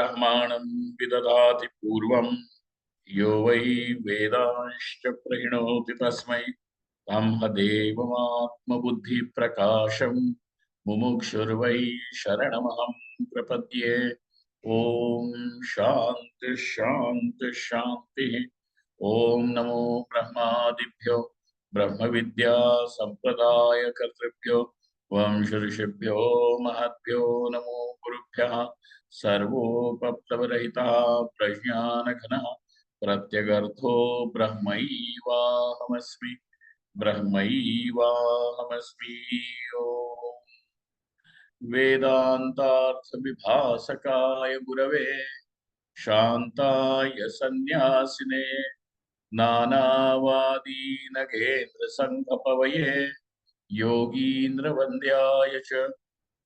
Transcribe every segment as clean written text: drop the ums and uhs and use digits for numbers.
ब्रह्माणं विदधाति पूर्वं यो वै वेदांश्च प्रहिणोति तस्मै ब्रह्मदेवमात्मबुद्धिप्रकाशं मुमुक्षुर्वै शरणमहं प्रपद्ये। ओम शांति शांति शांति। ओम नमो ब्रह्मादिभ्यो ब्रह्म विद्या संप्रदाय कर्तृभ्यो वंश ऋषिभ्यो महद्भ्यो नमो गुरुभ्यः। सर्वोपप्लवरहितः प्रज्ञानघनः प्रत्यगर्थो ब्रह्मैवाहमस्मि ब्रह्मैवाहमस्मि। ओम वेदांतार्थ विभासकाय गुरवे शांताय सन्यासिने नानावादी नगेन्द्र संघपवये योगीन्द्र वन्द्याय च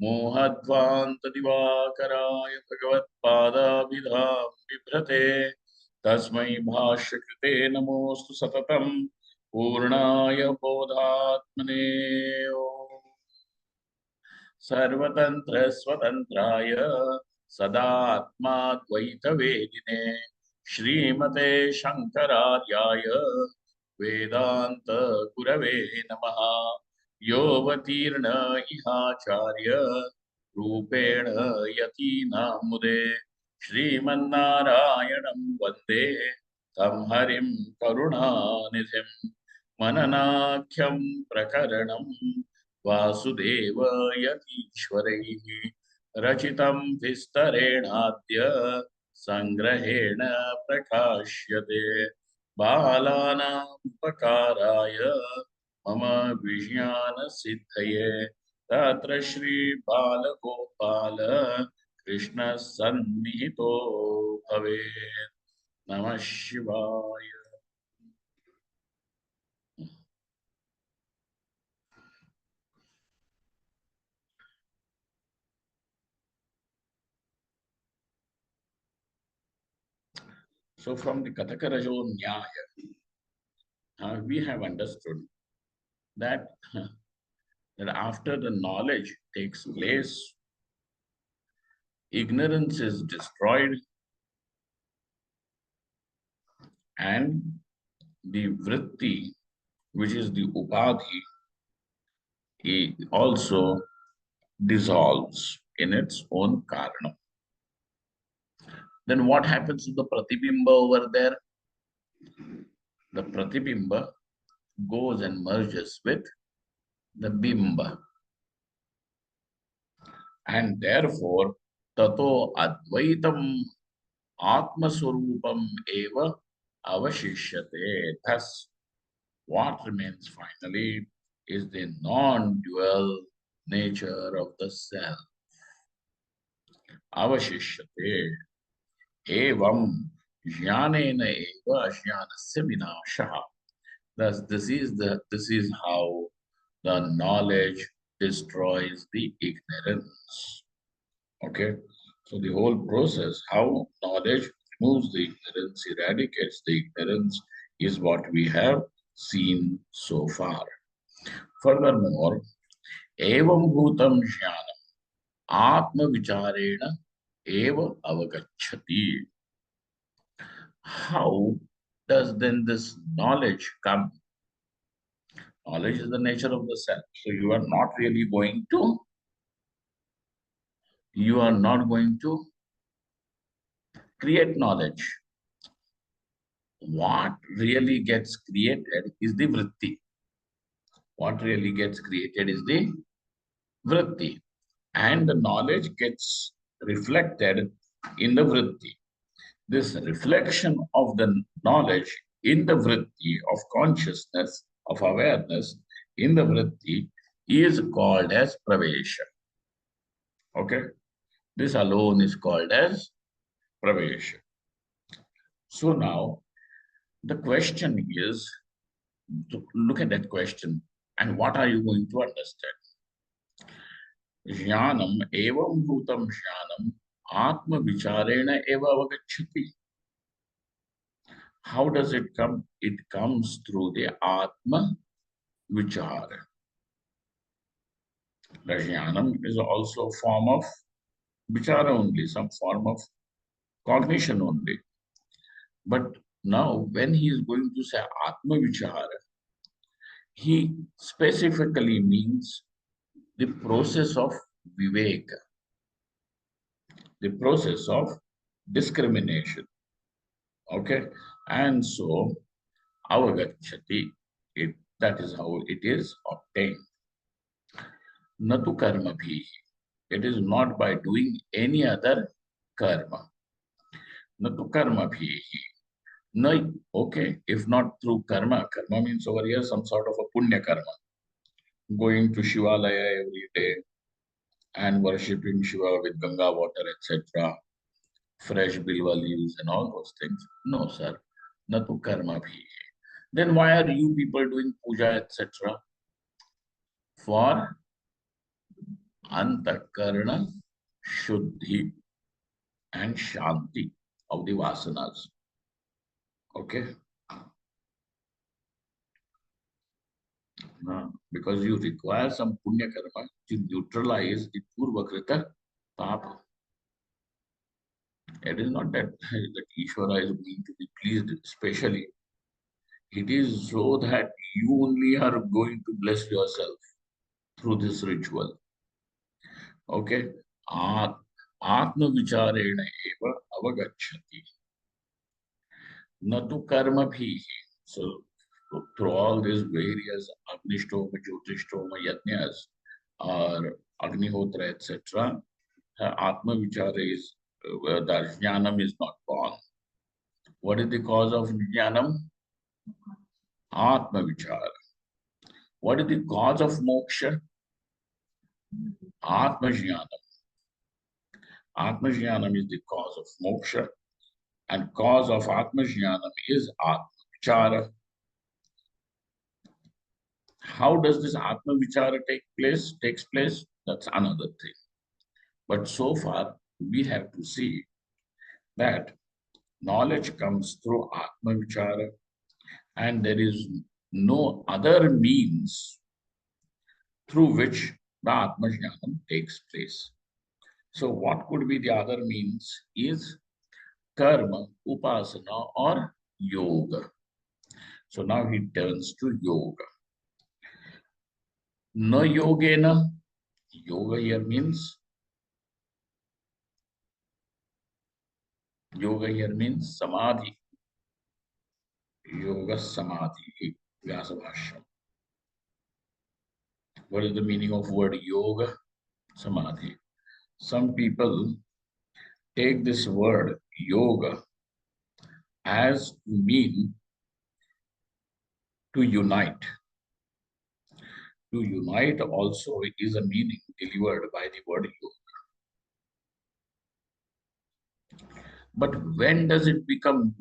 मोहध्वांत दिवाकराय भगवत्पादाभिधां बिभ्रते तस्मै भाष्यकृते नमोस्तु सततं पूर्णाय बोधात्मने। सर्वतंत्र स्वतंत्राय सदात्माद्वैतवेदिने श्रीमते शंकरार्याय वेदांत गुरवे नमः। योऽवतीर्ण इहाचार्य रूपेण यतीनामुदे श्रीमन्नारायणं वन्दे तं हरिं करुणानिधिं मननाख्यं प्रकरणं वासुदेव यतीश्वरैः रचितं विस्तरेणाद्य संग्रहेण प्रकाश्यते। बालानामुपकाराय मम विज्ञानसिद्धये तत्र श्री बालगोपाल कृष्ण सन्निहितो भवेत्। नमः शिवाय। So from the Kathakarajo Nyaya, we have understood that, that after the knowledge takes place, ignorance is destroyed and the vritti, which is the upadhi, it also dissolves in its own karana. Then what happens to the pratibimba over there? The pratibimba goes and merges with the bimba. And therefore, tato advaitam atmaswarupam eva avashishyate. Thus, what remains finally is the non-dual nature of the self. Avashishyate. Evam jnanena eva ajnanasya vinashaha. Thus, this is how the knowledge destroys the ignorance. Okay, so the whole process, how knowledge removes the ignorance, eradicates the ignorance, is what we have seen so far. Furthermore, evam bhutam jnanam atma vicharena eva avagacchati. How does then this knowledge come? Knowledge is the nature of the self. So you are not really going to create knowledge. What really gets created is the vritti. What really gets created is the vritti. And the knowledge gets reflected in the vritti. This reflection of the knowledge in the vritti of consciousness, of awareness, in the vritti is called as pravesha. Okay? This alone is called as pravesha. So now, the question is, to look at that question, and what are you going to understand? Jnanam evam bhutam jnanam atma vicharena eva avagacchati. How does it come? It comes through the atma vichara. The jnanam is also a form of vichara only, some form of cognition only. But now when he is going to say Atma Vichara, he specifically means the process of Viveka, the process of discrimination. Okay, and so avagachati, that is how it is obtained. Natu karma bhi. It is not by doing any other karma. Natu karma bhi. No, okay, if not through karma, karma means over here some sort of a punya karma. Going to Shivalaya every day and worshipping Shiva with Ganga water, etc. Fresh bilwa leaves and all those things. No, sir. Natu karma bhi. Then why are you people doing puja, etc.? For antakarana shuddhi and shanti of the vasanas. Okay? Because you require some punya karma to neutralize the purvakrita papa. It is not that Ishvara is going to be pleased, especially. It is so that you only are going to bless yourself through this ritual. Okay? Atma vicharena eva avagachati. Natu karma bhi. So, through all these various Agnishtoma, Jyotishtoma, Yajnas, or Agnihotra, etc., Atma Vichara is, that Jnanam is not born. What is the cause of Jnanam? Atma Vichara. What is the cause of moksha? Atma Jnanam. Atma Jnanam is the cause of moksha, and cause of Atma Jnanam is Atma Vichara. How does this Atma Vichara takes place? That's another thing. But so far, we have to see that knowledge comes through Atma Vichara, and there is no other means through which the Atma Jnanam takes place. So what could be the other means is karma, upasana, or yoga. So now he turns to yoga. Na yogena, yoga here means samadhi. Yoga samadhi, Vyasabhashyam. What is the meaning of word yoga? Samadhi. Some people take this word yoga as to mean to unite. To unite also is a meaning delivered by the word yoga. But when does it become,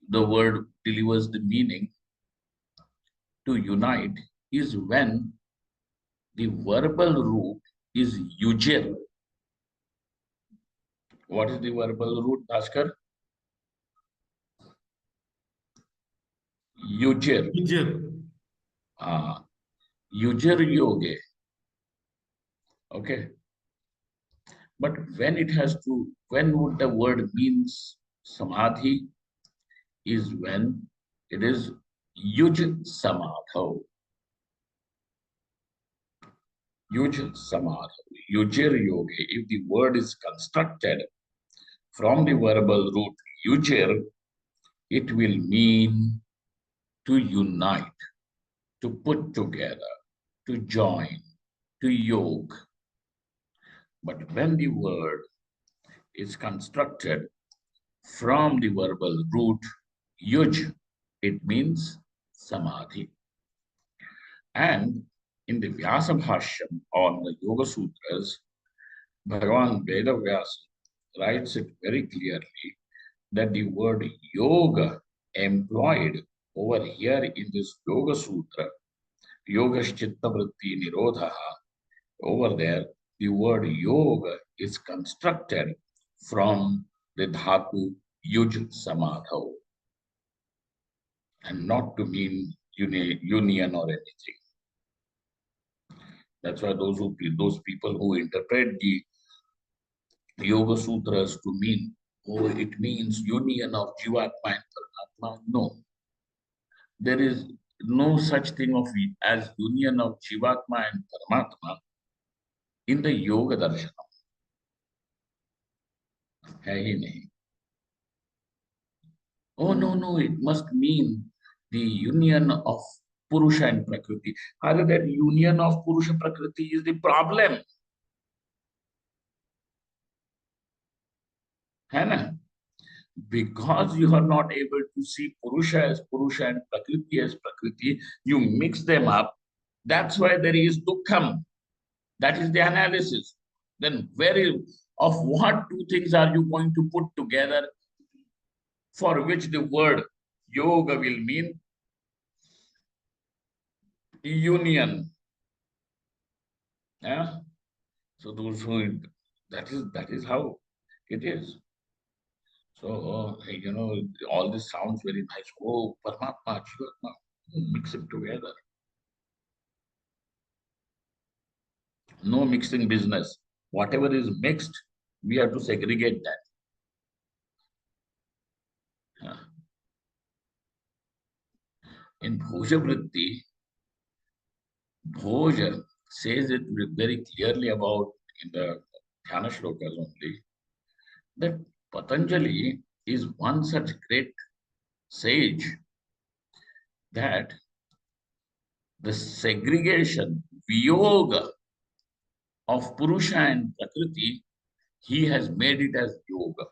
the word delivers the meaning to unite is when the verbal root is yujir. What is the verbal root, Bhaskar? Yujir. Yujir yoge. Okay. But when it has to, when would the word means samadhi is when it is yuj samadho. Yuj samadho. Yujir yoge. If the word is constructed from the verbal root yujir, it will mean to unite, to put together, to join, to yoke. But when the word is constructed from the verbal root yuj, it means samadhi. And in the Vyasa Bhashyam on the Yoga Sutras, Bhagavan Vedavyasa writes it very clearly that the word yoga employed over here in this Yoga Sutra, Yogaschitta Vritti Nirodha, over there, the word yoga is constructed from the dhatu yuj samadho and not to mean union or anything. That's why those people who interpret the Yoga Sutras to mean Oh, it means union of Jivatma and Paramatma. No, there is no such thing of as union of Jivatma and Paramatma in the Yoga Darshana. है ही नहीं. Oh, no, no, it must mean the union of Purusha and Prakriti. Rather, that union of Purusha Prakriti is the problem. है ना? Because you are not able to see Purusha as Purusha and Prakriti as Prakriti, you mix them up. That's why there is Dukkham. That is the analysis. Then of what two things are you going to put together for which the word yoga will mean union? Yeah? So those who that is how it is. So all this sounds very nice. Oh, Paramatma, Jivatma, mix it together. No mixing business. Whatever is mixed, we have to segregate that. Yeah. In Bhoja Vritti, Bhoja says it very clearly about in the Dhyana shlokas only that Patanjali is one such great sage that the segregation, Viyoga of Purusha and Prakriti, he has made it as yoga.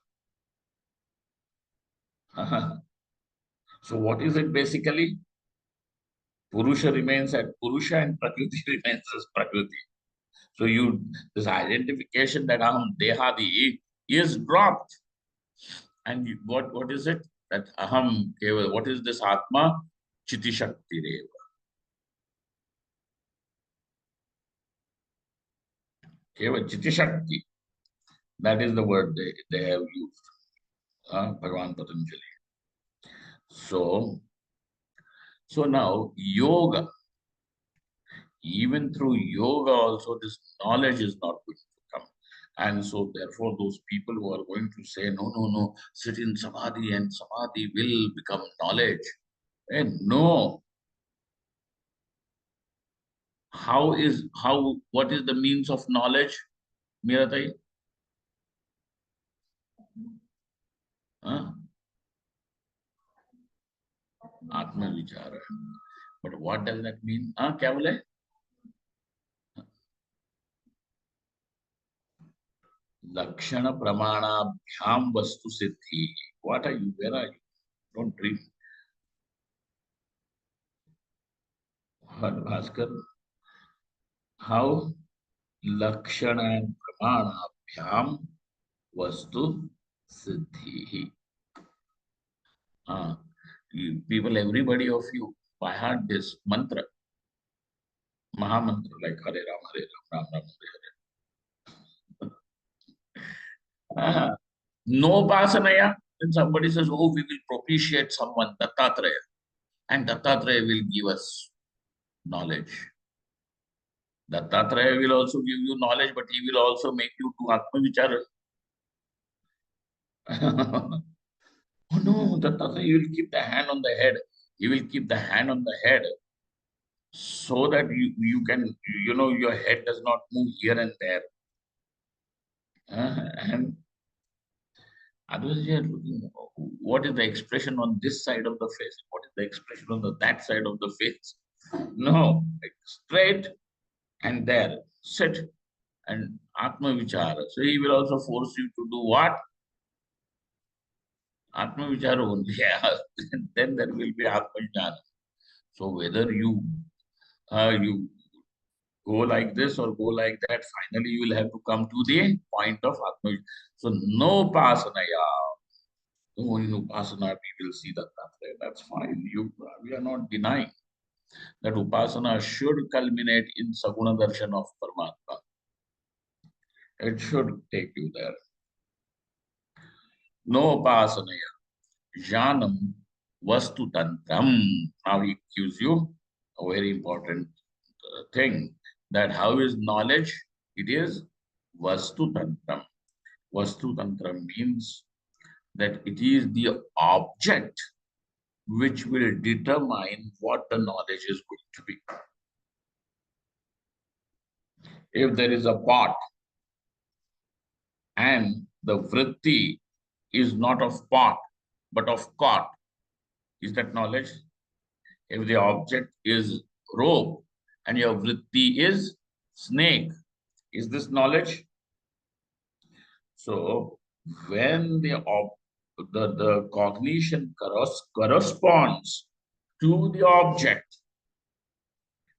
So what is it basically? Purusha remains at Purusha and Prakriti remains as Prakriti. So this identification that Aham Dehadi is dropped. And what is it? That Aham Keval, what is this Atma? Chiti Shakti Reva. Keval Chiti Shakti. That is the word they have used. Bhagavan Patanjali. So now yoga, even through yoga also this knowledge is not going to come. And so therefore those people who are going to say, no, no, no, sit in samadhi and samadhi will become knowledge. And no, what is the means of knowledge, Miratai? Huh? Atma Vichara. But what does that mean? क्या बोले? Lakshana Pramanabhyam Vastu Siddhi. What are you? Where are you? Don't dream. What, Bhaskar? How? Lakshana and Pramanabhyam Vastu Siddhi. People, everybody of you, by heart this mantra, Mahamantra, like Hare Ram, Ram Hare. No Basanaya. When somebody says, oh, we will propitiate someone, Dattatreya, and Dattatreya will give us knowledge. Dattatreya will also give you knowledge, but he will also make you to Atma Vichara. Oh no, Dattatreya, he will keep the hand on the head. He will keep the hand on the head so that you can, your head does not move here and there. And otherwise, you are looking, what is the expression on this side of the face? What is the expression on that side of the face? No, like straight and there, sit and Atma Vichara. So he will also force you to do what? Atma Vichara only. Yeah. Then there will be Atma Jnana. So whether you go like this or go like that, finally you will have to come to the point of Atma. So no Pasanaya. No in Upasana we will see that. That's fine. We are not denying that Upasana should culminate in Saguna Darshan of Paramatma. It should take you there. No Upasanaya. Janam Vastu Tantram. Now he gives you a very important thing that how is knowledge? It is Vastu Tantram. Vastu Tantram means that it is the object which will determine what the knowledge is going to be. If there is a pot and the vritti is not of pot but of cot, is that knowledge? If the object is rope and your vritti is snake, is this knowledge? So when the cognition corresponds to the object,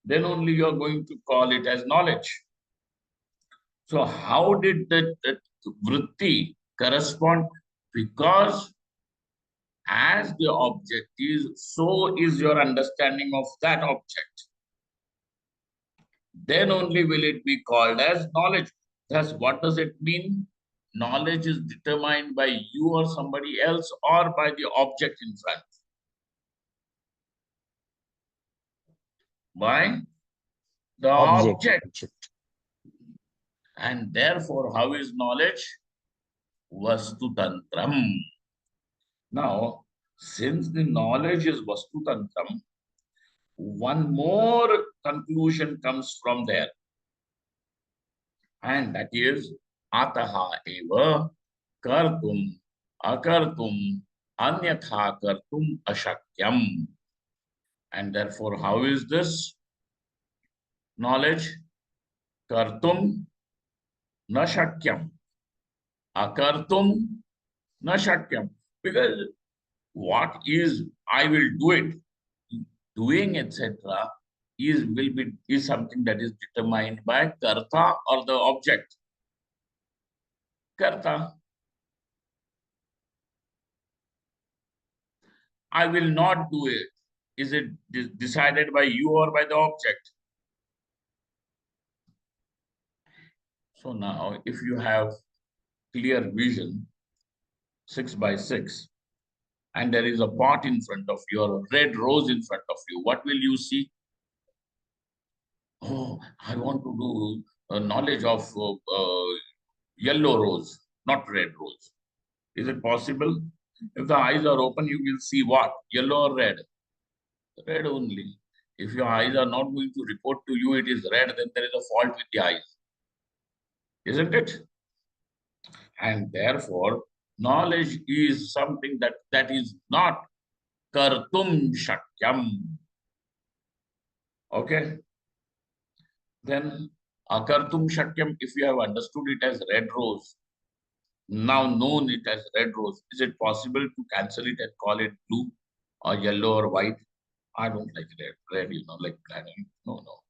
then only you are going to call it as knowledge. So how did that vritti correspond? Because as the object is, so is your understanding of that object. Then only will it be called as knowledge. Thus, what does it mean? Knowledge is determined by you or somebody else or by the object in front. By the object. And therefore, how is knowledge? Vastu tantram. Now, since the knowledge is Vastu tantram, one more conclusion comes from there. And that is ataha eva kartum akartum anyatha kartum ashakyam. And therefore, how is this knowledge? Kartum na shakyam. Akartum na shakyam. Because what is I will do it, doing, etc., is something that is determined by karta or the object. Karta. I will not do it. Is it decided by you or by the object? So now, if you have clear vision, 6 by 6, and there is a pot in front of you or a red rose in front of you, what will you see? Oh, I want to do a knowledge of yellow rose, not red rose. Is it possible? If the eyes are open, you will see what? Yellow or red? Red only. If your eyes are not going to report to you it is red, then there is a fault with the eyes. Isn't it? And therefore, knowledge is something that is not kartum shakyam. Okay? Then akartum shakyam, if you have understood it as red rose, now known it as red rose, is it possible to cancel it and call it blue or yellow or white? I don't like red. Red, like black. No, no.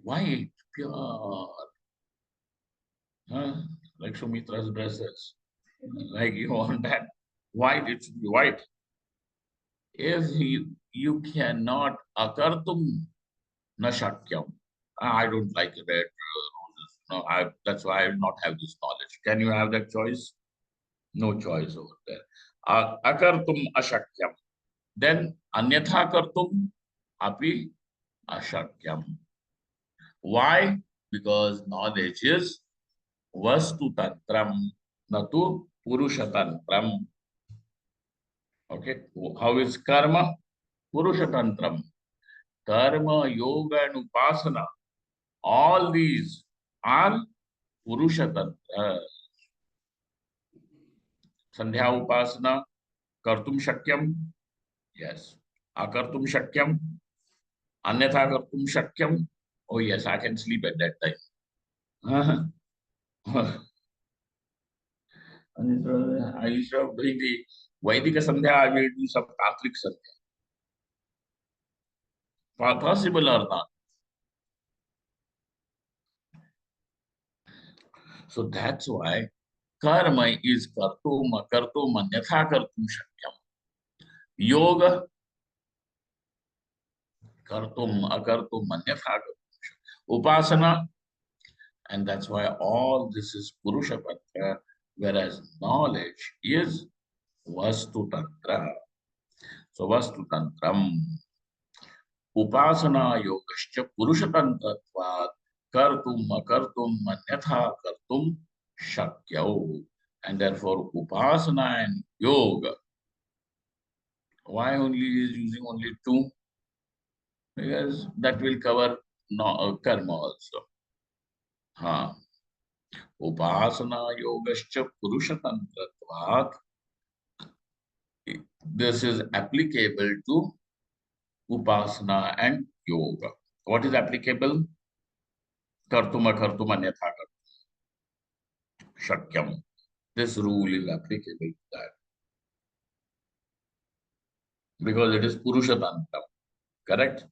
White, pure. Huh? Like Sumitra's dresses. Like you want that white, it should be white. If you cannot akartum na shakyam. I don't like red roses. No, that's why I will not have this knowledge. Can you have that choice? No choice over there. Akartum ashakyam. Then anyatha kartum api ashakyam. Why? Because knowledge is vastu tantram, natu purusha tantram. Okay. How is karma? Purusha tantram. Karma, yoga, and upasana. All these are purusha tantra. Sandhya upasana, kartum shakyam. Yes. Akartum shakyam. Anyatha kartum shakyam. Oh yes, I can sleep at that time. Instead of doing the Vaidika Sandhya, I will do some Tantric Sandhya. Possible or not? So that's why karma is kartum, akartum, anyatha kartum shakyam. Yoga, kartum, akartum, anyatha kartum shakyam. Upasana, and that's why all this is Purusha Tantra, whereas knowledge is Vastu Tantra. So Vastu Tantram. Upasana yogascha purushatantratvat kartum akartum anyatha kartum shakyau. And therefore, upasana and yoga. Why only is using only two? Because that will cover no, karma also. Ha. Upasana yogascha purushatantratvat. This is applicable to upasana and yoga. What is applicable? Kartuma kartuma nyatha shakyam. This rule is applicable to that because it is purushatantam. Correct?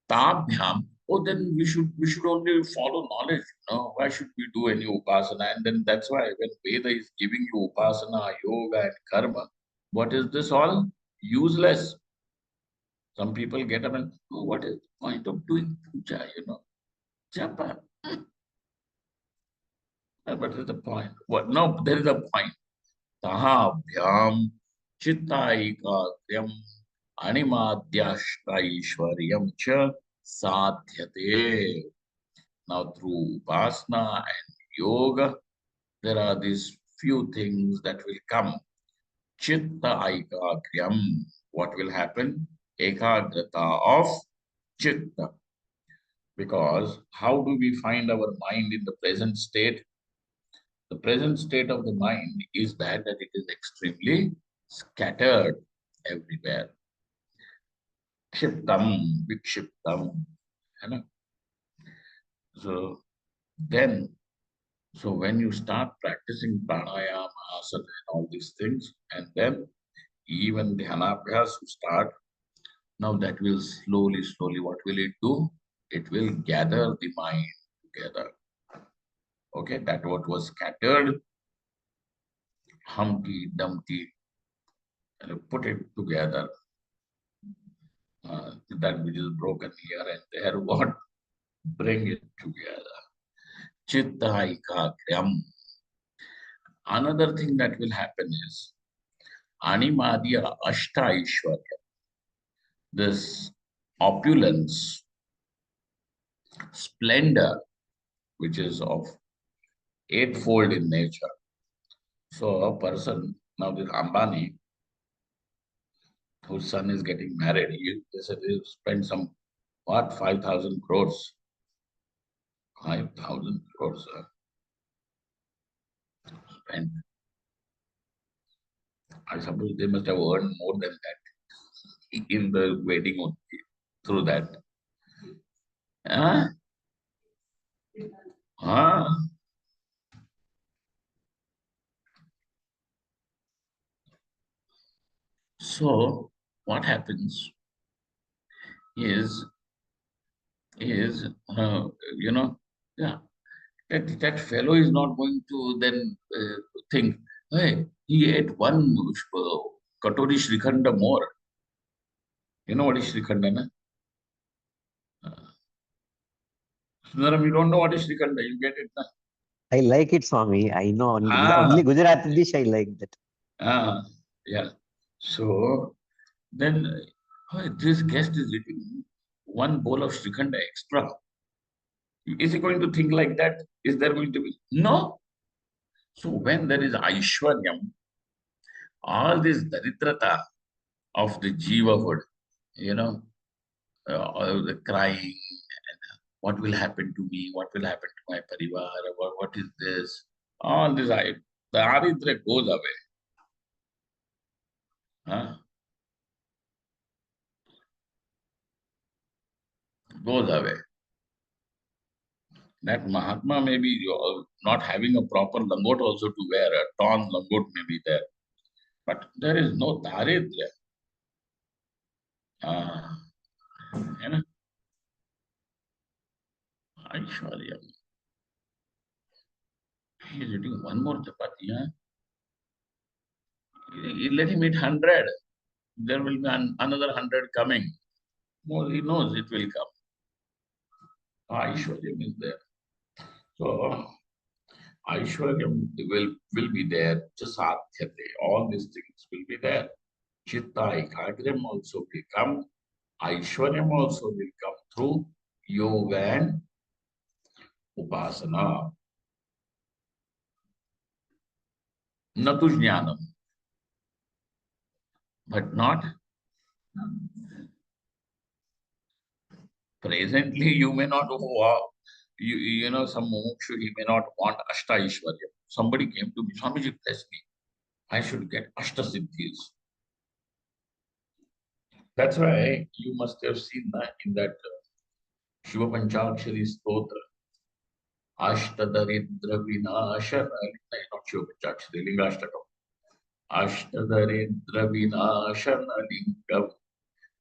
Tabhyam. Oh, then we should only follow knowledge. No, why should we do any upasana? And then that's why when Veda is giving you upasana, yoga, and karma, what is this all? Useless. Some people get up and, oh, what is the point of doing puja? Japa. What is the point? What? No, there is a point. Tahabhyam chittaikakyam animadhyashtaishwaryam cha sadhyate. Now, through upasana and yoga, there are these few things that will come. Chitta aikakryam. What will happen? Ekagrata of chitta. Because how do we find our mind in the present state? The present state of the mind is that it is extremely scattered everywhere. Kshiptam, vikshiptam. You know? So then, so when you start practicing pranayama, asana, and all these things, and then even dhyanabhyas you start, now that will slowly, what will it do? It will gather the mind together. Okay, that what was scattered, Humpty Dumpty, and put it together. That which is broken here and there, what? Bring it together. Chitta Ekakryam. Another thing that will happen is Animadya Ashta Ishwarya. This opulence, splendor, which is of eightfold in nature. So a person, now this Ambani, whose son is getting married, they said he spent some, what, 5,000 crores. 5,000 crores spent. I suppose they must have earned more than that in the wedding only, through that. Huh? Huh? So what happens is, is you know, yeah, that fellow is not going to then think, hey, he ate one katori shrikhanda more. You know what is shrikhanda, na? Sundaram, you don't know what is shrikhanda. You get it, na? I like it, Swami. I know only Ah, Gujarati dish. I like that. yeah. So then, this guest is eating one bowl of shrikhanda extra. Is he going to think like that? Is there going to be? No. So when there is Aishwaryam, all this daridrata of the jivahood, you know, all the crying, and what will happen to me, what will happen to my parivar, what is this, all this, the aridra goes away. Huh? Goes away. That Mahatma may be not having a proper langot also to wear, a torn langot may be there. But there is no daridra. Uh, you know, Aishwarya. He is eating one more chapati. Huh? Let him eat 100. There will be another 100 coming. No, he knows it will come. Aishwaryam is there. So Aishwaryam will be there. Jasadhyate. All these things will be there. Chitta Ekagram also will come. Aishwaryam also will come through yoga and upasana. Natu jnanam, but not presently. You may not, you know, some mumukshu, he may not want Ashta Ishwarya. Somebody came to me, Swamiji, bless me. I should get Ashta Siddhis. That's why you must have seen that in that Shiva Panchakshari Stotra, Ashtadaridra Vinashana, not Shiva Panchakshari, Lingashtakam. Ashtadaridra Vinashana Lingam,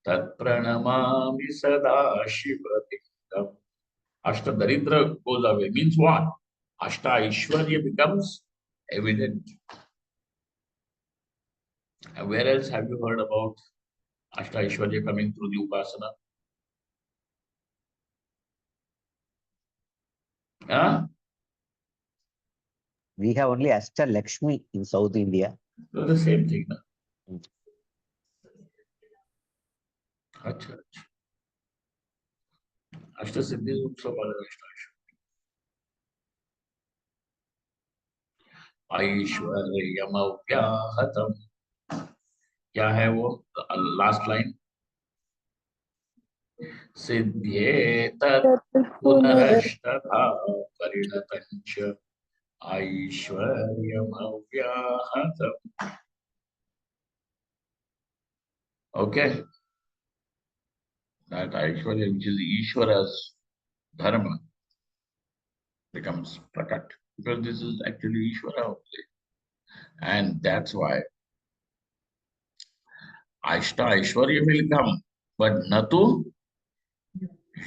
Tat Pranamami Sada Shiva Lingam. Ashtadaridra goes away. Means what? Ashta Ishwarya becomes evident. And where else have you heard about Ashta Ishwarya coming through the Upasana? Huh? We have only Ashta Lakshmi in South India. So the same thing. Na? Mm. Achha, achha. Ashta Siddhi Utsav Ashta Aishwaryam अव्याहतम. क्या है वो last line? सिद्ध्येत पुनरष्टधा परिणतञ्च ऐश्वर्यम अव्याहतम. Okay, that Aishwarya, which is Ishwara's dharma, becomes prakat, because this is actually Ishwara only. And that's why Ashta Aishwarya will come, but Natu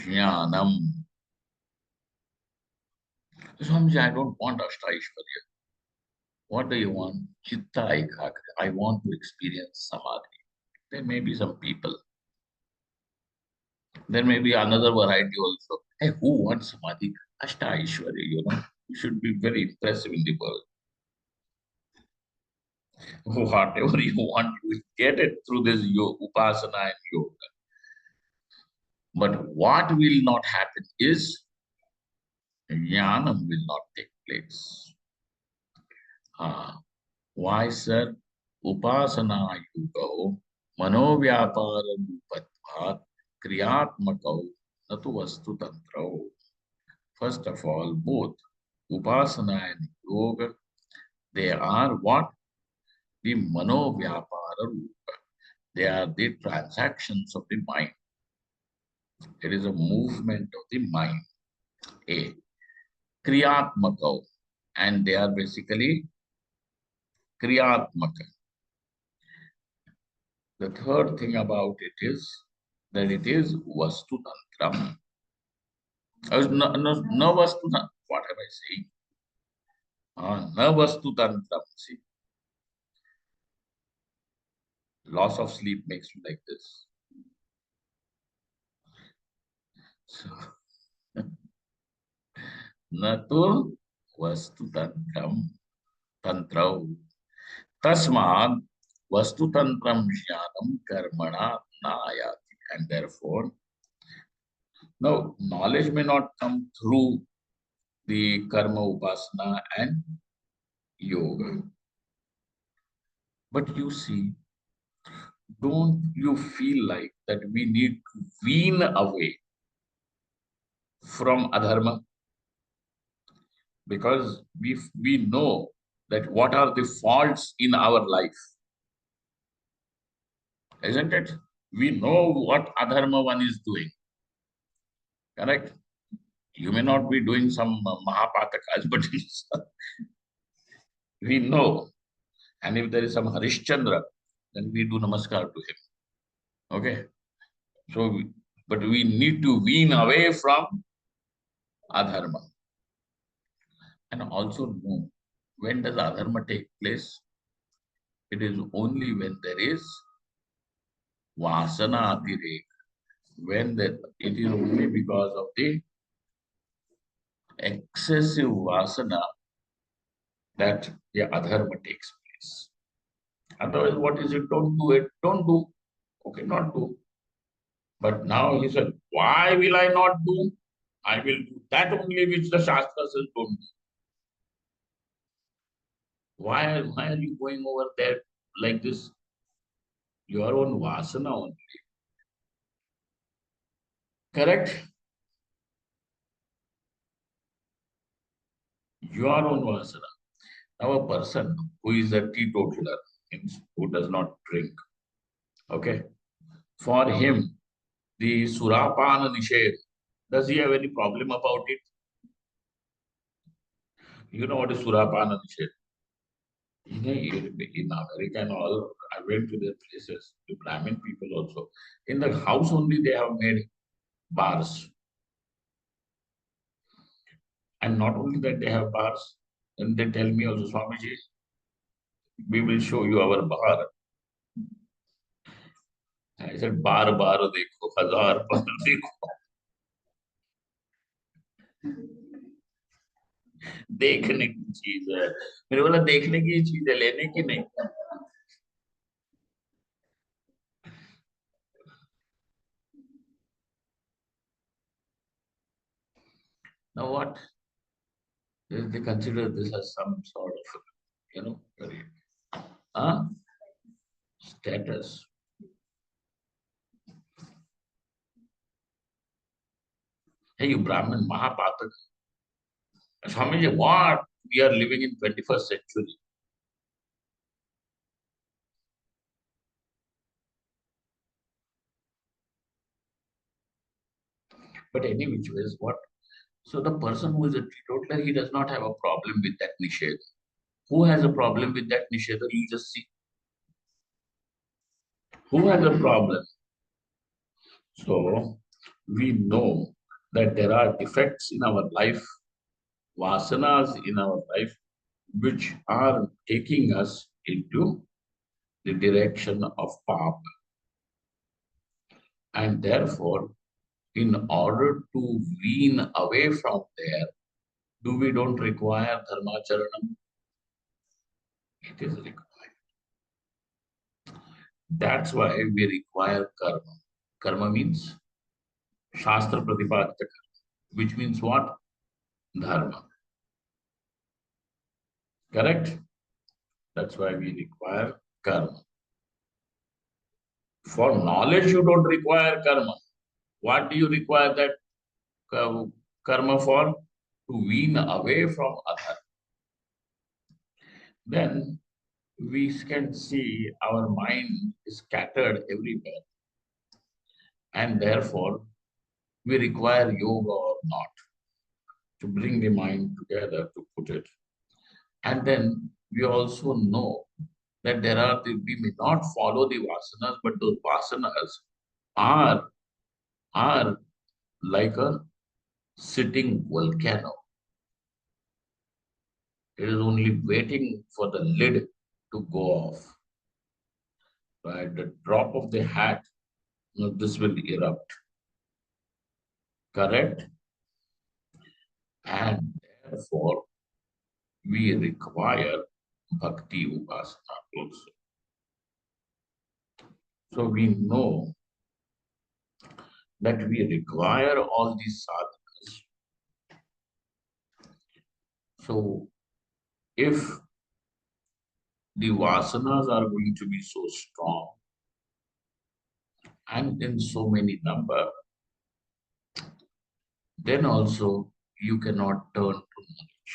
Jnanam. Swamiji, I don't want Ashta Aishwarya. What do you want? Chitta Ekagra. I want to experience Samadhi. There may be some people. There may be another variety also. Hey, who wants Samadhi? Ashta Aishwarya, you know. You should be very impressive in the world. Whatever you want, you will get it through this upasana and yoga. But what will not happen is jnanam will not take place. Why, sir? Upasana yugo manovyapara rupatvat kriyatmakau natu vastu tantrao. First of all, both upasana and yoga, they are what? The manovyapara rupa. They are the transactions of the mind. It is a movement of the mind. A. Kriyatmakau. And they are basically Kriyatmaka. The third thing about it is that it is Vastu Tantram. No Vastu Tantram. What am I saying? No Vastu Tantram. See, loss of sleep makes you like this. So, Natu Vastu Tantram. Tantrau. Tasmad Vastu Tantram Jnanam Karmana Nayati. And therefore, no, knowledge may not come through the karma upasana and yoga. But you see, don't you feel like that we need to wean away from adharma? Because we know that what are the faults in our life, isn't it? We know what adharma one is doing. Correct? You may not be doing some mahapatakas, but we know. And if there is some Harishchandra, then we do namaskar to him. Okay? So, but we need to wean away from adharma. And also know, when does adharma take place? It is only when there is vasana atirek. When it is only because of the excessive vasana that the adharma takes place. Otherwise, what is it? Don't do it. Don't do. Okay, not do. But now he said, why will I not do? I will do that only which the Shastra says don't do. Why are you going over there like this? Your own vasana only. Correct? Your own vasana. Now, a person who is a teetotaler, means who does not drink, okay, for him, the Surapana Nished, does he have any problem about it? You know what is Surapana Nished? In America and all, I went to their places, the Brahmin people also. In the house only they have made bars. And not only that, they have bars, and they tell me also, Swamiji, we will show you our bar. I said, bar dekho, hazar bar dekho. देखने की चीज है मैंने बोला देखने की चीज है लेने की नहीं now what they consider this as some sort of very uh, status. Hey, you Brahmin Mahapatak. Swamiji, what? We are living in 21st century. But any which ways, what? So the person who is a teetotaler, he does not have a problem with that nisheda. Who has a problem with that nisheda? You just see. Who has a problem? So we know that there are defects in our life, vasanas in our life, which are taking us into the direction of papa. And therefore, in order to wean away from there, do we don't require dharmacharanam? It is required. That's why we require karma. Karma means Shastra Pratipadita karma, which means what? Dharma. Correct? That's why we require karma. For knowledge, you don't require karma. What do you require that karma for? To wean away from other. Then we can see our mind is scattered everywhere. And therefore, we require yoga or not to bring the mind together to put it. And then we also know that we may not follow the vasanas, but those vasanas are, are like a sitting volcano. It is only waiting for the lid to go off. Right? The drop of the hat, this will erupt. Correct? And therefore, we require bhakti upasana also. So we know that we require all these sadhanas. So if the vasanas are going to be so strong and in so many number, then also you cannot turn to knowledge.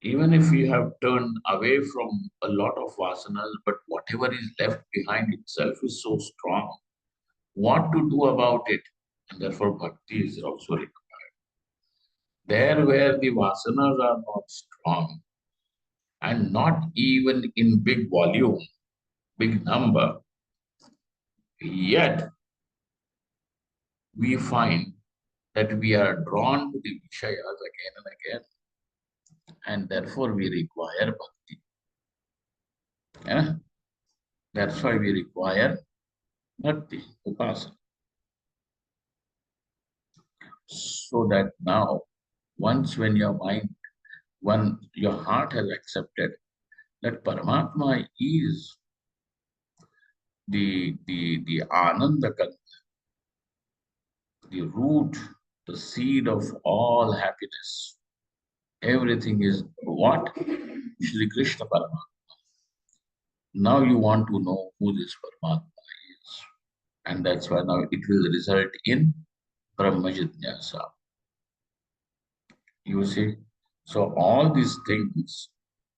Even if you have turned away from a lot of vasanas, but whatever is left behind itself is so strong, what to do about it? And therefore bhakti is also required. There where the vasanas are not strong and not even in big volume, big number, yet we find that we are drawn to the Vishayas again and again, and therefore we require bhakti. Yeah? That's why we require bhakti, upasana. So that now, once when your mind, when your heart has accepted that Paramatma is the Ananda, the root, the seed of all happiness, Everything is what? Shri Krishna Paramatma. Now you want to know who this Paramatma is. And that's why now it will result in Brahma Jidnyasa. You see? So all these things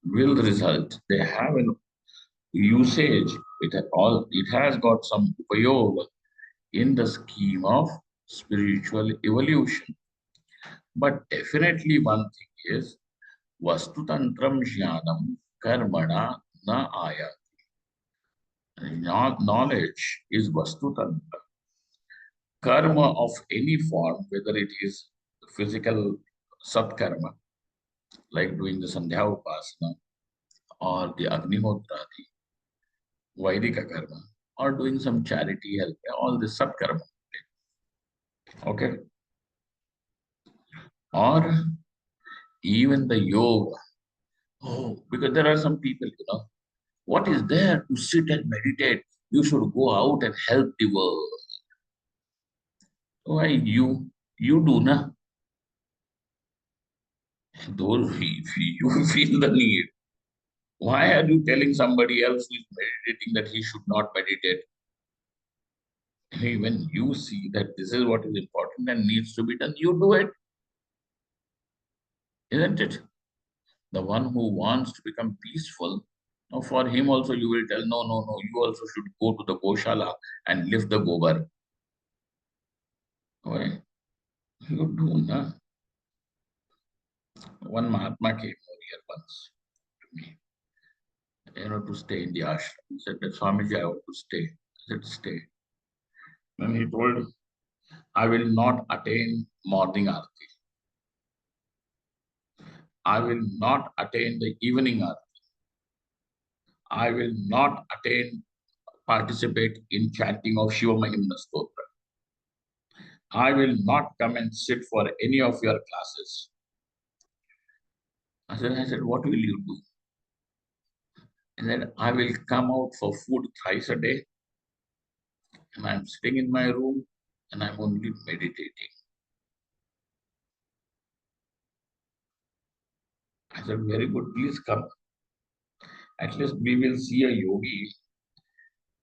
will result. They have an usage. It has got some upayog in the scheme of spiritual evolution. But definitely one thing is Vastutantram Jnanam Karmana Na Aya. Knowledge is Vastutantra. Karma of any form, whether it is physical satkarma, like doing the Sandhya Upasana or the Agnihotradi, Vaidika karma, or doing some charity help, all this satkarma. Okay? Or even the yoga. Oh, because there are some people. What is there to sit and meditate? You should go out and help the world. Why you do na? Those if you feel the need. Why are you telling somebody else who is meditating that he should not meditate? When you see that this is what is important and needs to be done, you do it, isn't it? The one who wants to become peaceful, now for him also you will tell, no, no, no, you also should go to the Goshala and lift the gobar. Why? You do, na? One Mahatma came over here once to me, to stay in the ashram. He said, Swamiji, I want to stay. I said, stay. Then he told, I will not attain morning arti. I will not attain the evening arti. I will not participate in chanting of Shiva Mahimna Stotra. I will not come and sit for any of your classes. I said, what will you do? And then I will come out for food thrice a day, and I'm sitting in my room and I'm only meditating. I said, very good, please come. At least we will see a yogi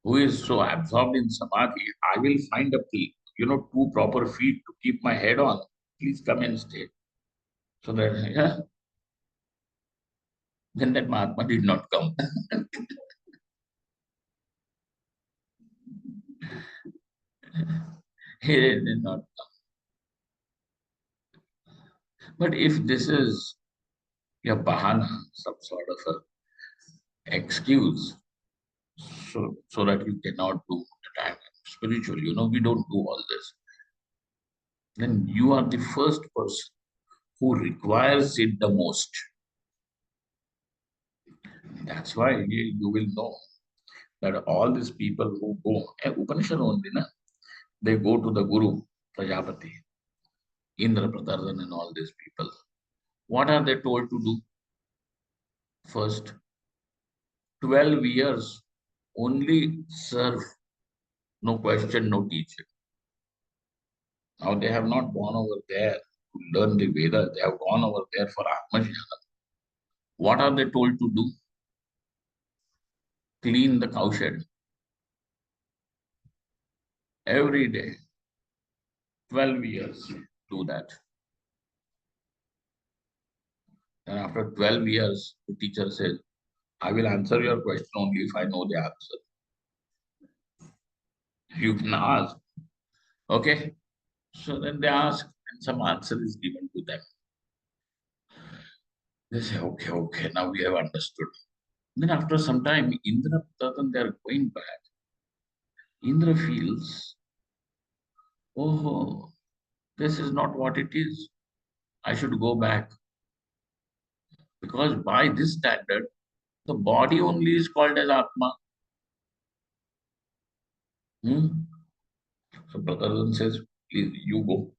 who is so absorbed in samadhi. I will find two proper feet to keep my head on. Please come and stay. So that, yeah, then that Mahatma did not come. He did not come. But if this is your bahana, some sort of a excuse, so that you cannot do the time spiritual, we don't do all this, then you are the first person who requires it the most. That's why you will know that all these people who go, Upanishad only, na, they go to the Guru, Prajapati, Indra, Pratardhan, and all these people. What are they told to do? First, 12 years only serve, no question, no teaching. Now they have not gone over there to learn the Vedas, they have gone over there for Atmajnana. What are they told to do? Clean the cowshed every day. 12 years, do that. And after 12 years, the teacher says, I will answer your question only if I know the answer. You can ask. Okay? So then they ask, and some answer is given to them. They say, okay, okay, now we have understood. Then after some time, Indra, they are going back. Indra feels, oh, this is not what it is. I should go back. Because by this standard, the body only is called as Atma. Hmm? So Brother says, please, you go.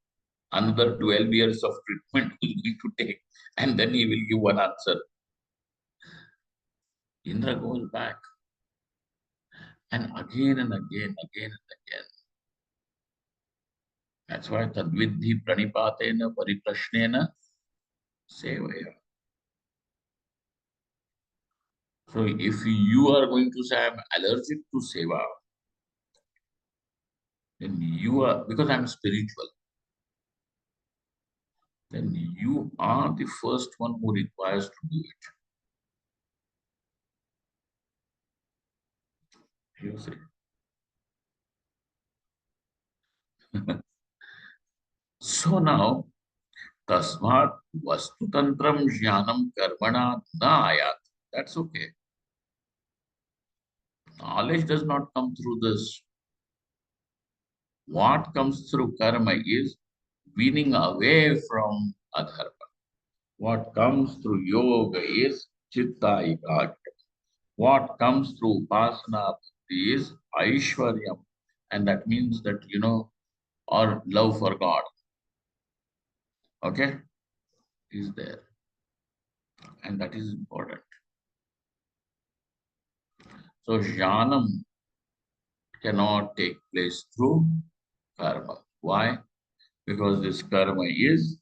Another 12 years of treatment will need to take, and then he will give one answer. Indra goes back, and again and again, again and again. That's why Tadvidhi Pranipatena Pariprashnena Sevaya. So if you are going to say I'm allergic to seva, then you are, because I'm spiritual, then you are the first one who requires to do it. You see. So now, tasmat vastu tantram jnanam karmana na ayat. That's okay. Knowledge does not come through this. What comes through karma is weaning away from adharma. What comes through yoga is chitta ekagya. What comes through upasana is aishwaryam. And that means that, or love for God. Okay? Is there. And that is important. So jnanam cannot take place through karma. Why? Because this karma is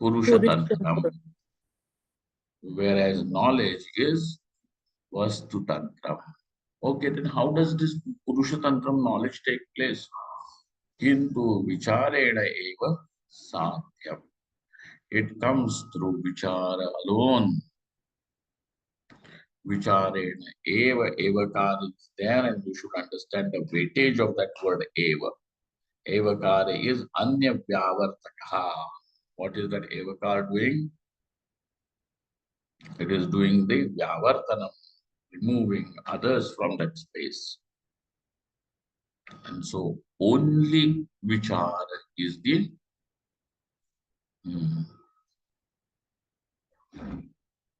purushatantram, whereas knowledge is vastutantram. Okay, then how does this purushatantram knowledge take place? Kintu vicharena eva sadhyam. It comes through vichara alone. Vicharena eva, evakara is there, and you should understand the weightage of that word eva. Evakara is anya vyavartaka. What is that evakara doing? It is doing the vyavartanam, removing others from that space. And so only vichara is the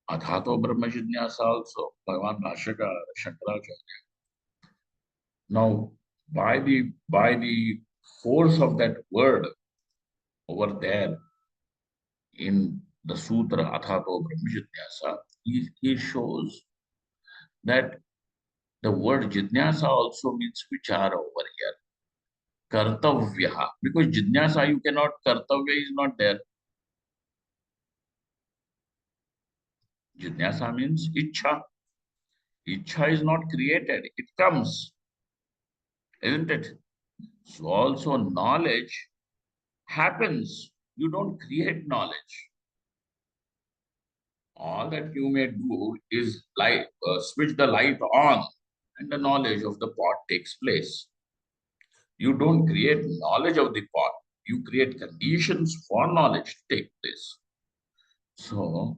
Adhato Brahma Jidyasa also, Bhagavan Bhashaka, Shankaracharya. Now, by the force of that word over there in the Sutra Adhato Brahma Jidyasa, he shows that the word Jidyasa also means vichara over here. Kartavya, because Jidyasa you cannot, Kartavya is not there. Jidyasa means Ichha. Ichha is not created, it comes, isn't it? So also knowledge happens. You don't create knowledge. All that you may do is switch the light on and the knowledge of the pot takes place. You don't create knowledge of the pot. You create conditions for knowledge to take place. So,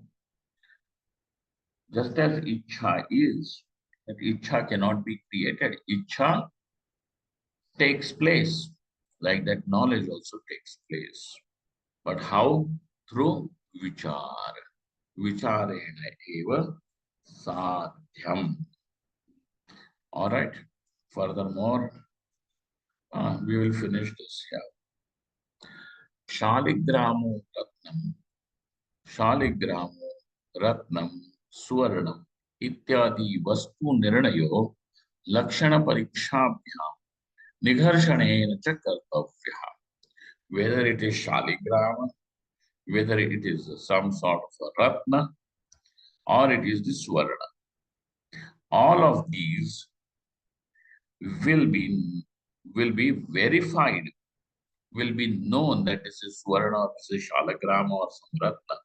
just as Ichha is, that Ichha cannot be created. Ichha takes place. Like that knowledge also takes place. But how? Through vichar. Vicharena eva sadhyam. All right. Furthermore, we will finish this here. Shaligramo ratnam. Shaligramo ratnam suvarnam ityadi vastu nirnayo lakshana parikshapyam nigharshanena cha kartavya. Whether it is shaligrama, whether it is some sort of a ratna, or it is the swarna. All of these will be verified, will be known that this is Swarna or this is Shalagrama or Samratna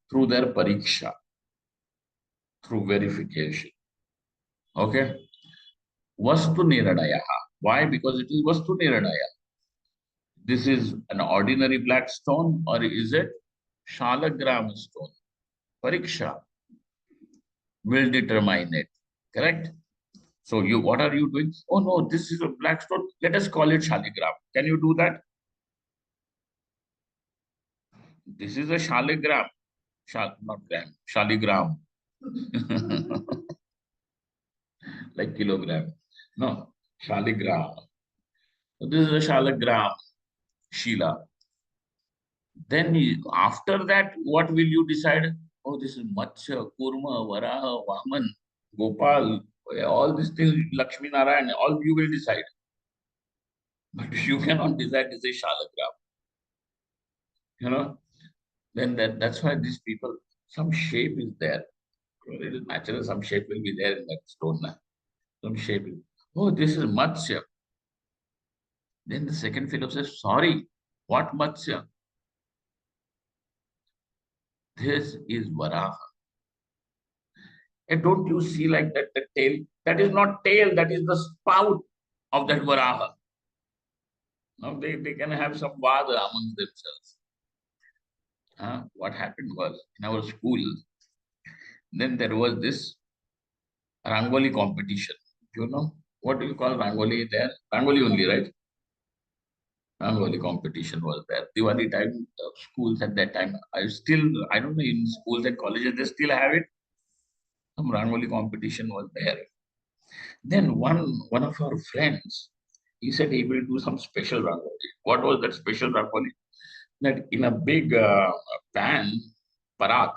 through their pariksha, through verification. Okay? Vastu Niranaya. Why? Because it is Vastu Niranaya. This is an ordinary black stone or is it Shalagrama stone? Pariksha will determine it. Correct? So what are you doing? Oh no, this is a black stone. Let us call it Shaligram. Can you do that? This is a Shaligram. Not gram, Shaligram. Like kilogram. No, Shaligram. So this is a Shaligram, Shila. Then after that, what will you decide? Oh, this is Matsya, Kurma, Varaha, Vaman, Gopal, all these things, Lakshmi Narayan, all you will decide. But you cannot decide this is Shalagram. you know. Then that's why these people, some shape is there. It is natural, some shape will be there in that stone. Some shape. Oh, this is Matsya. Then the second fellow says, sorry, what Matsya? This is Varaha. And don't you see like that the tail? That is not tail, that is the spout of that Varaha. Now they can have some vada amongst themselves. What happened was in our school, then there was this Rangoli competition. You know, what do you call Rangoli there? Rangoli only, right? Rangoli competition was there. Diwali time, schools at that time, I don't know, in schools and colleges, they still have it. Some Rangoli competition was there. Then one of our friends, he said he will do some special Rangoli. What was that special Rangoli? That in a big pan, parat,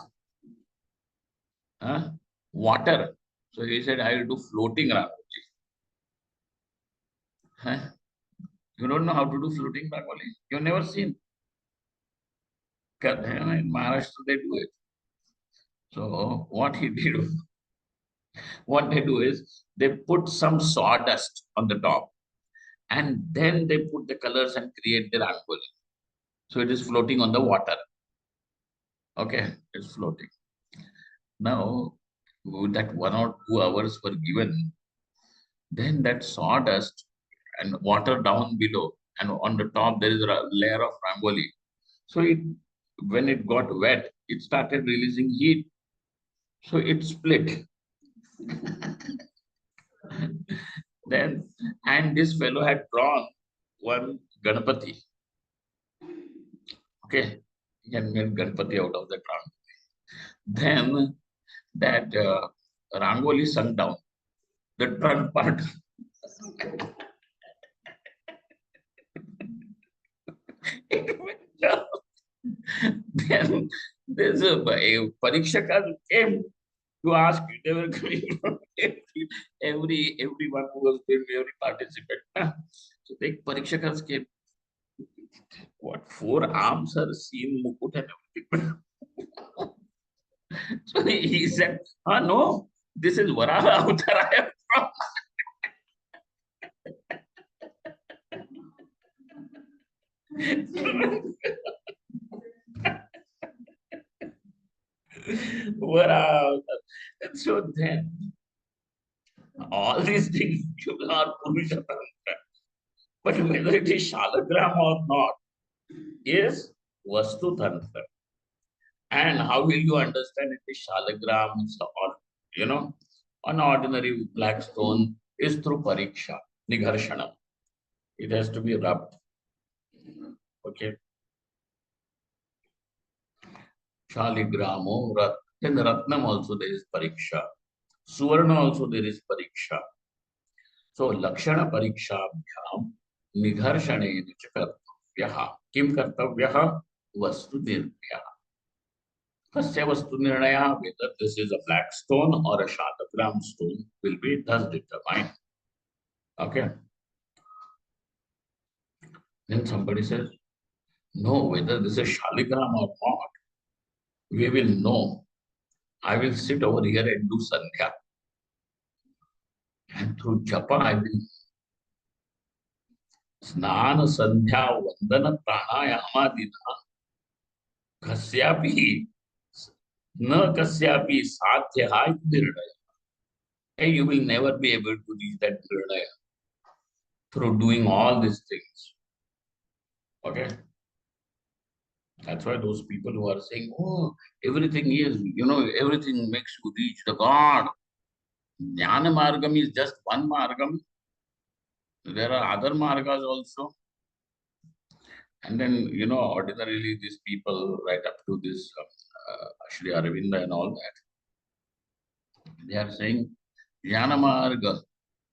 water. So he said, I will do floating Rangoli. Huh? You don't know how to do floating Rangoli? You've never seen. In Maharashtra, they do it. So what they do is they put some sawdust on the top and then they put the colors and create the rangoli. So it is floating on the water. Okay, it's floating. Now, that 1 or 2 hours were given, then that sawdust and water down below, and on the top there is a layer of rangoli. So when it got wet, it started releasing heat. So it split. Then, and this fellow had drawn one Ganapati. Okay, he had made Ganapati out of the trunk. Then that Rangoli sunk down. The trunk part. It went down. Then there's a Parikshaka came to ask. They were coming from everyone who was there, every participant. So the Parikshakas came. What, 4 arms are seen, mukut and everything. So he said, no, this is Varaha Avatar I am from. Varaha. And so then, all these things are Purusha Tantra. But whether it is Shalagram or not, is Vastu Tantra. And how will you understand it is Shalagrams or, an ordinary black stone is through Pariksha, Nigharshanam. It has to be rubbed. Okay. Shaligramo, then Ratnam also there is Pariksha. Suvarna also there is Pariksha. So Lakshana Parikshabhyam Nigharshane Kartavyaha. Kim Kartavyaha? Vastu Nirnaya. Kasya Vastu Nirnaya, whether this is a black stone or a Shatagram stone, will be thus determined. Okay. Then somebody says, no, whether this is Shaligram or not, we will know. I will sit over here and do Sandhya. And through japa, I will स्नान संध्या वंदन प्राणायामादिना कस्यापि न कस्यापि साध्यः इति निर्णय. Hey, you will never be able to reach that nirnaya through doing all these things. Okay? That's why those people who are saying, oh, everything is, everything makes you reach the God. Jnana margam is just one margam. There are other margas also. And then, ordinarily these people, right up to this Shri Aravinda and all that, they are saying Jnana marga,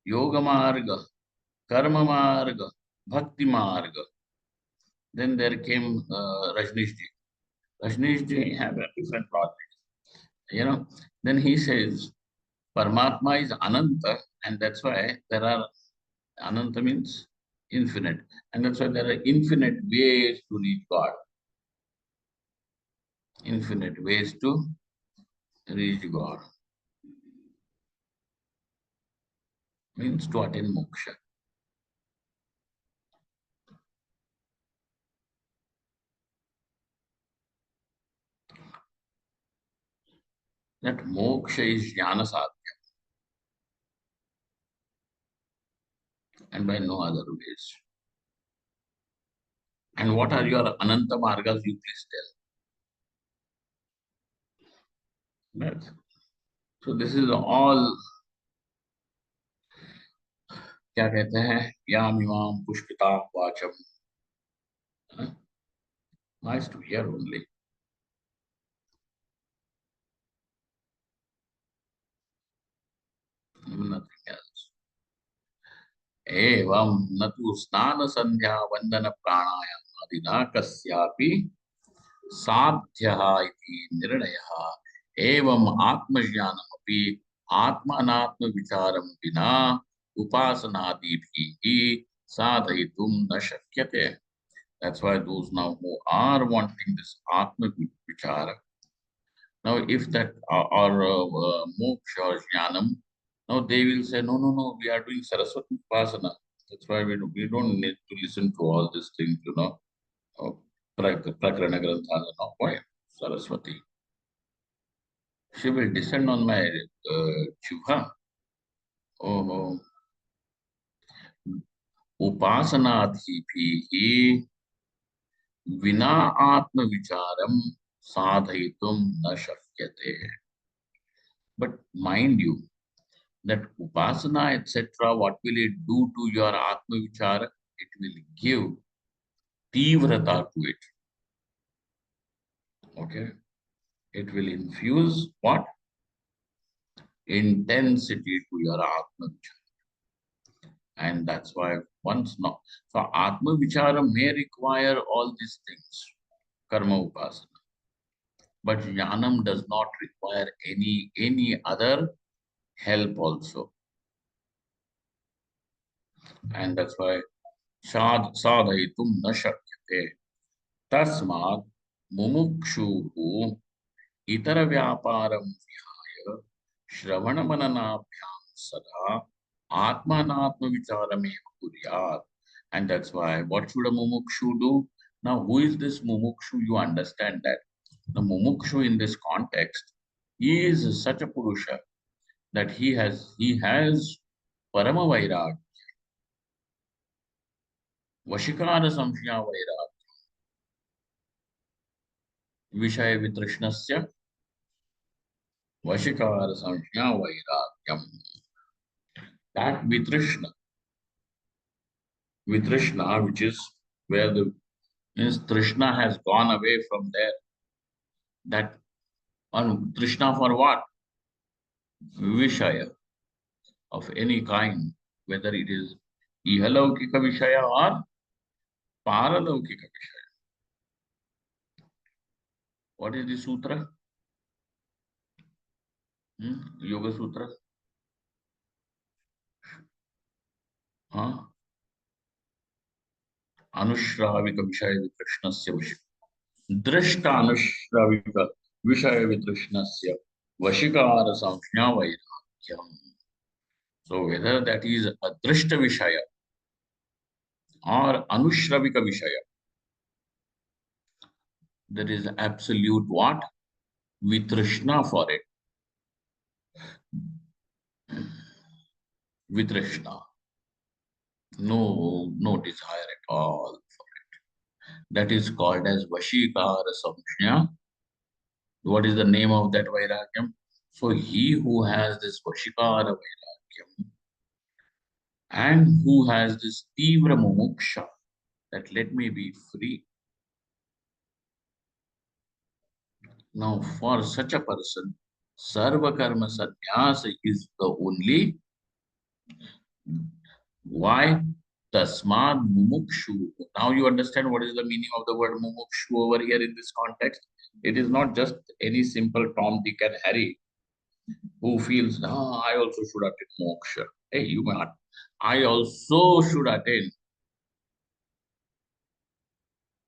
yoga marga, karma marga, bhakti marga. Then there came Rajneesh ji. Rajneesh ji have a different logic. Then he says Paramatma is Ananta, and that's why there are, Ananta means infinite, and that's why there are infinite ways to reach God. Infinite ways to reach God. Means to attain moksha. That moksha is jnana sadhya and by no other ways. And what are your ananta margas? You please tell. Yes. So this is all क्या कहते हैं याम इमाम पुष्पिता वाचम. Nice to hear only. Nothing else. एवं न तु स्नान संध्या वंदन प्राणायाम आदिना कस्यापि साध्यः इति निर्णयः. एवं आत्मज्ञानमपि आत्मानात्म विचारं विना उपासनादिभिः साधयितुं न शक्यते. That's why those now who are wanting this Atma Vichara, now if that or moksha or jnanam, now they will say, no, no, no, we are doing Saraswati Upasana. That's why we don't need to listen to all these things, Prakarana Granthas. No, why? Saraswati. She will descend on my Chivha. Oh, Upasanadhipihi विना आत्म विचारम साधयितुम न शक्यते. But mind you, that upasana etc., what will it do to your atma vichara? It will give tivrata to it. Okay, it will infuse what? Intensity to your atma vichara. And that's why once now, so atma vichara may require all these things, karma upasana, but jnanam does not require any other help also. And that's why sadhayitum na shakyate. Tasmat mumukshuhu itara vyaparam vihaya shravana mananabhyam sada atmanatma vicharameva kuryat. And that's why what should a mumukshu do? Now who is this mumukshu? You understand that the mumukshu in this context is such a purusha that he has parama vairag, vashikara samshya vairag, विषय वितृष्णस्य वशीकार संज्ञा वैराग्यम. That vitrishna, which is where the means trishna has gone away from there. That on trishna for what? Vishaya of any kind, whether it is ihalaukika vishaya or paralaukika vishaya. What is the sutra? Yoga sutra. Anushravika vishaya vitrishणस्य वशी दृष्टानुश्रविक विषय वितृष्णस्य वशीकार संज्ञा वैराग्यम. So whether that is a drishta vishaya or anushravika vishaya, there is absolute what? Vitrishna for it. Vitrishna. No desire at all for it. That is called as vashikara samjna. What is the name of that vairagyam? So he who has this vashikara vairagyam and who has this tivra mumuksha, that let me be free. Now for such a person, sarva karma sannyas is the only. Why? Tasmad mumukshu. Now you understand what is the meaning of the word mumukshu over here in this context. It is not just any simple Tom, Dick and Harry who feels, I also should attain moksha. Hey, you may not. I also should attain.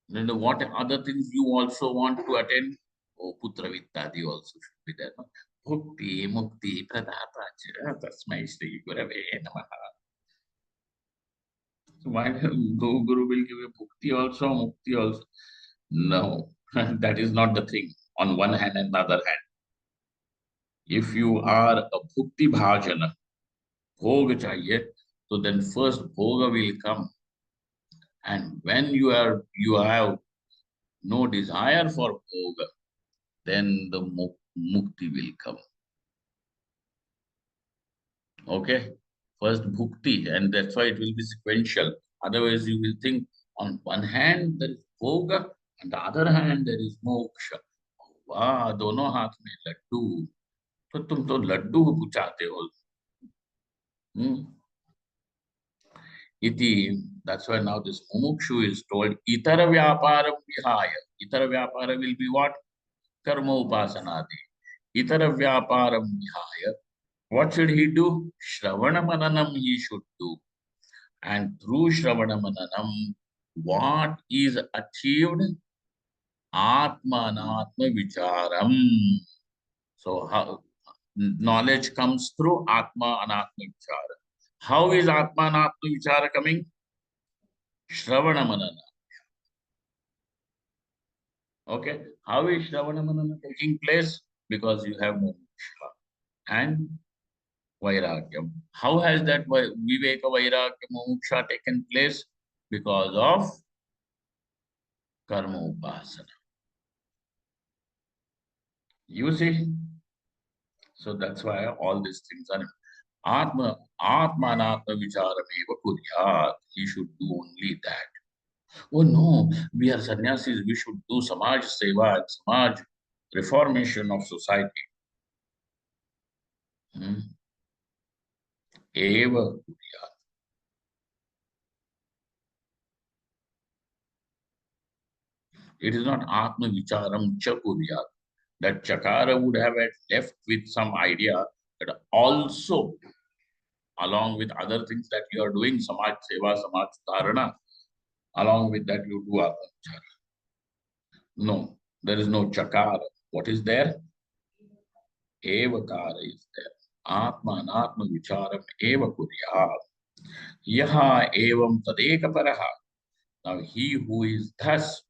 Then what other things you also want to attain? Oh, Putra Vittadi also should be there. No? Bhukti, Mukti, Pradata, Tasmai Shri Gurave Namaha. So why Guru will give a Bhukti also, Mukti also? No, that is not the thing. On one hand and the other hand, if you are a Bhukti Bhajana, Bhog chahiye, so then first Bhoga will come. And when you have no desire for Bhoga, then the Mukti will come. Okay? First bhukti, and that's why it will be sequential. Otherwise, you will think on one hand there is bhoga, on the other hand there is moksha. वाह दोनों हाथ में लड्डू तो तुम तो लड्डू को चाहते हो iti. That's why now this mumukshu is told itara vyaparam vihaya. Itara vyapara will be what? Karma upasanadi. Itara vyaparam vihaya. What should he do? Shravana mananam he should do. And through Shravana Mananam, what is achieved? Atma Anatma Vicharam. So how knowledge comes through Atma Anatma Vichara. How is Atma Anatma Vichara coming? Shravana Manana. Okay. How is Shravana Manana taking place? Because you have Moksha and Vairagyam. How has that Viveka Vairagya Moksha taken place? Because of Karma Upasana. You see? So that's why all these things are Atmanatma Vicharameva Kuryat. He should do only that. Oh no, we are sannyasis, we should do Samaj Seva and Samaj reformation of society. Eva Kuryat. It is not Atma Vicharam Cha Kuryat. That Chakara would have left with some idea that also, along with other things that you are doing, Samaj Seva, Samaj Dharana, along with that you do Atma Vichara. No, there is no Chakara. What is there? Evakara is there. Atma Anatma Vicharam Eva Kuryat. Yaha Evam Tadeka Paraha. Now he who is thus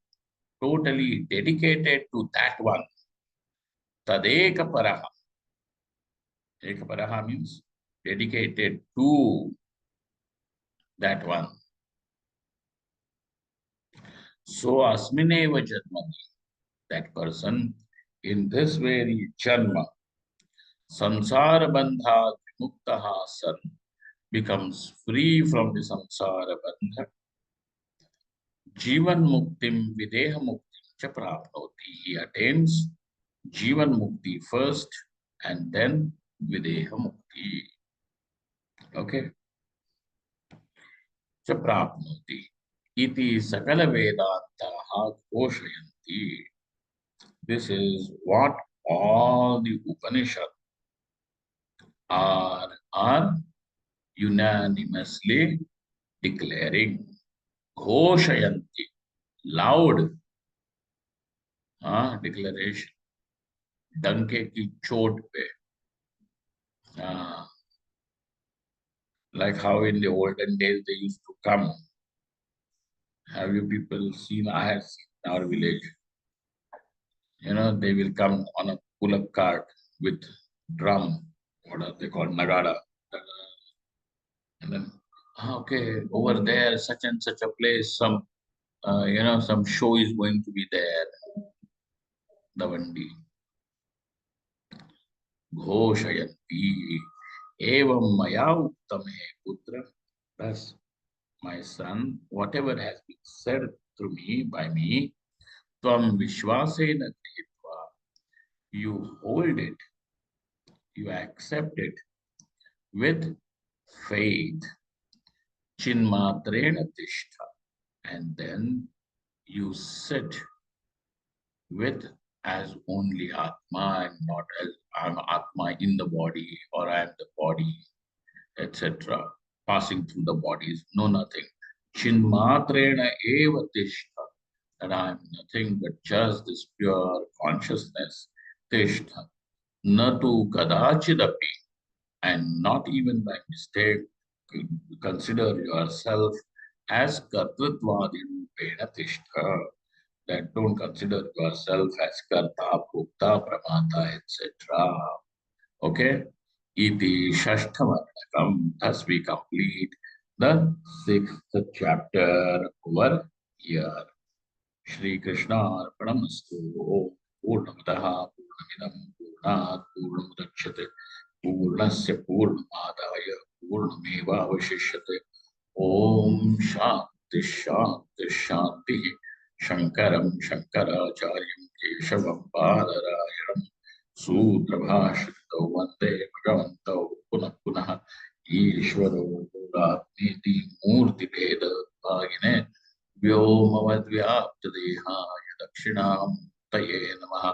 totally dedicated to that one, Tadeka Paraha. Eka Paraha means dedicated to that one. So Asmineva Janmani, that person in this very Janma, Sansara Bandha Muktaha San, becomes free from the samsara bandha. Jivan muktim videha muktim cha prapnoti. He attains Jivan mukti first and then videha mukti. Okay? Cha prapnoti. Iti sakala vedantaha ghoshayanti. This is what all the Upanishads are unanimously declaring. Ghoshayanti, loud declaration. डंके की चोट पे. Like how in the olden days they used to come. Have you people seen? I have seen in our village. You know, they will come on a pull-up cart with drum. What are they called? Nagada. And then, okay, over there, such and such a place, some, some show is going to be there. Davandi. Ghoshayanti. Evam maya uttam hai putra. Thus, my son, whatever has been said through me, by me, tvam vishwasena gritva, you hold it, you accept it with faith, chinmatrena tishtha, and then you sit with as only Atma and not as I'm Atma in the body or I am the body, etc. Passing through the bodies, no nothing. Chinmatrena eva tishtha. that I am nothing but just this pure consciousness, Tishtha, Natu Kadachidapi, and not even by mistake consider yourself as Kartritwadi Rupena Tishtha, that don't consider yourself as Karta, Bhukta, Pramata, etc. Okay? Iti Shashtavarnakam. Thus we complete the sixth chapter over here. Shri Krishna Arpanamastu. Om Purnamadaha Purnamidam Purnat Purnamudachyate Purnasya Purnamadaya Purnameva Avashishyate. Om Shanti Shanti Shanti. Shankaram Shankaracharya Keshavam Badarayam Sutrabhashitau Vande Bhagavantau Punah Punah Ishvaro Guratniti Murti Veda Bhagine Vyomavadvyaptadehaya Dakshinamurtaye Namaha.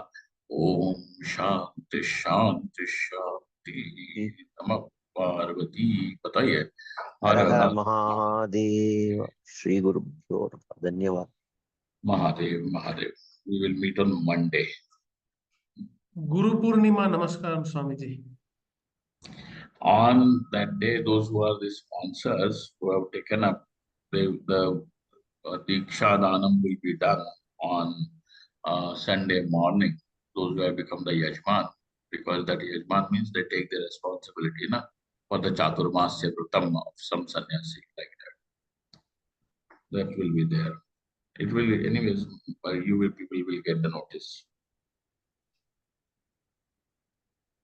Om Shanti Shanti Shanti. Namah Parvati Pataye. Her Har her Har Mahadev Shri गुरुभ्यो नमः धन्यवाद Mahadev Mahadev. We will meet on Monday. Guru Purnima नमस्कार Swami ji. On that day, those who are the sponsors who have taken up the Diksha Danam will be done on Sunday morning. Those who have become the Yajman, because that Yajman means they take the responsibility for the Chaturmasya Vrutam of some sannyasi, like that. That will be there. It will, anyways, you will, people will get the notice.